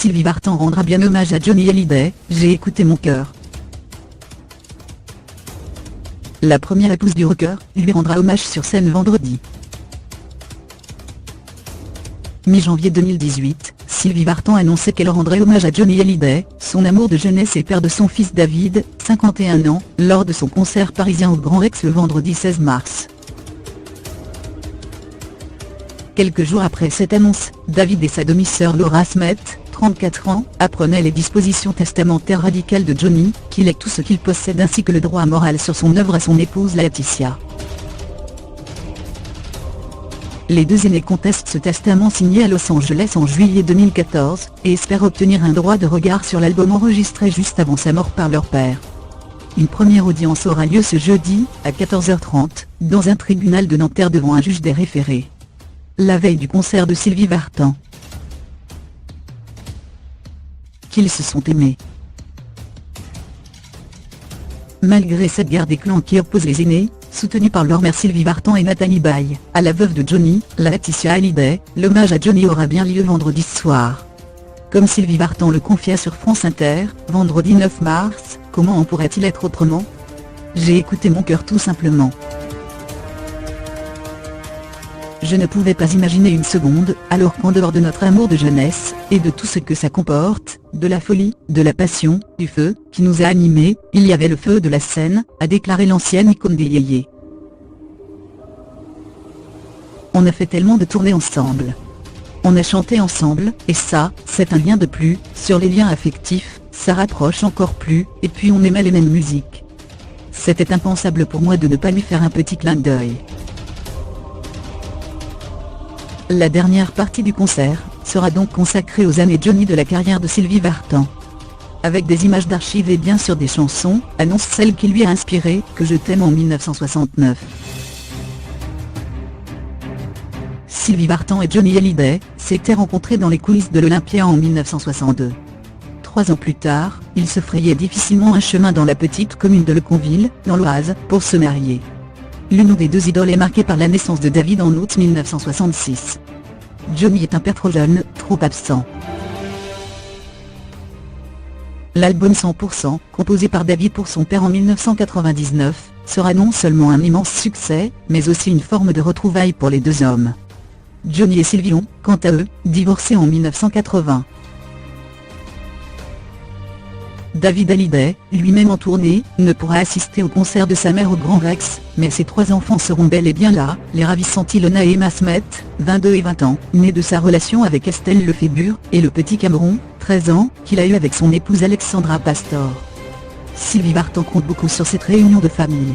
Sylvie Vartan rendra bien hommage à Johnny Hallyday, j'ai écouté mon cœur. La première épouse du rocker lui rendra hommage sur scène vendredi. Mi-janvier 2018, Sylvie Vartan annonçait qu'elle rendrait hommage à Johnny Hallyday, son amour de jeunesse et père de son fils David, 51 ans, lors de son concert parisien au Grand Rex le vendredi 16 mars. Quelques jours après cette annonce, David et sa demi-sœur Laura Smet, 34 ans, apprenaient les dispositions testamentaires radicales de Johnny, qui lègue tout ce qu'il possède ainsi que le droit moral sur son œuvre à son épouse Laetitia. Les deux aînés contestent ce testament signé à Los Angeles en juillet 2014, et espèrent obtenir un droit de regard sur l'album enregistré juste avant sa mort par leur père. Une première audience aura lieu ce jeudi, à 14h30, dans un tribunal de Nanterre devant un juge des référés. La veille du concert de Sylvie Vartan. Qu'ils se sont aimés. Malgré cette guerre des clans qui oppose les aînés, soutenus par leur mère Sylvie Vartan et Nathalie Baye, à la veuve de Johnny, Laetitia Hallyday, l'hommage à Johnny aura bien lieu vendredi soir. Comme Sylvie Vartan le confia sur France Inter, vendredi 9 mars, comment en pourrait-il être autrement? J'ai écouté mon cœur tout simplement. Je ne pouvais pas imaginer une seconde, alors qu'en dehors de notre amour de jeunesse, et de tout ce que ça comporte, de la folie, de la passion, du feu, qui nous a animés, il y avait le feu de la scène, a déclaré l'ancienne icône des yéyés. On a fait tellement de tournées ensemble. On a chanté ensemble, et ça, c'est un lien de plus, sur les liens affectifs, ça rapproche encore plus, et puis on aimait les mêmes musiques. C'était impensable pour moi de ne pas lui faire un petit clin d'œil. La dernière partie du concert sera donc consacrée aux années Johnny de la carrière de Sylvie Vartan. Avec des images d'archives et bien sûr des chansons, annonce celle qui lui a inspiré « Que je t'aime » en 1969. Sylvie Vartan et Johnny Hallyday s'étaient rencontrés dans les coulisses de l'Olympia en 1962. 3 ans plus tard, ils se frayaient difficilement un chemin dans la petite commune de Leconville, dans l'Oise, pour se marier. L'une des deux idoles est marquée par la naissance de David en août 1966. Johnny est un père trop jeune, trop absent. L'album 100%, composé par David pour son père en 1999, sera non seulement un immense succès, mais aussi une forme de retrouvaille pour les deux hommes. Johnny et Sylvie ont, quant à eux, divorcé en 1980. David Hallyday, lui-même en tournée, ne pourra assister au concert de sa mère au Grand Rex, mais ses 3 enfants seront bel et bien là, les ravissantes Ilona et Emma Smet, 22 et 20 ans, nés de sa relation avec Estelle Lefébure, et le petit Cameron, 13 ans, qu'il a eu avec son épouse Alexandra Pastor. Sylvie Vartan compte beaucoup sur cette réunion de famille.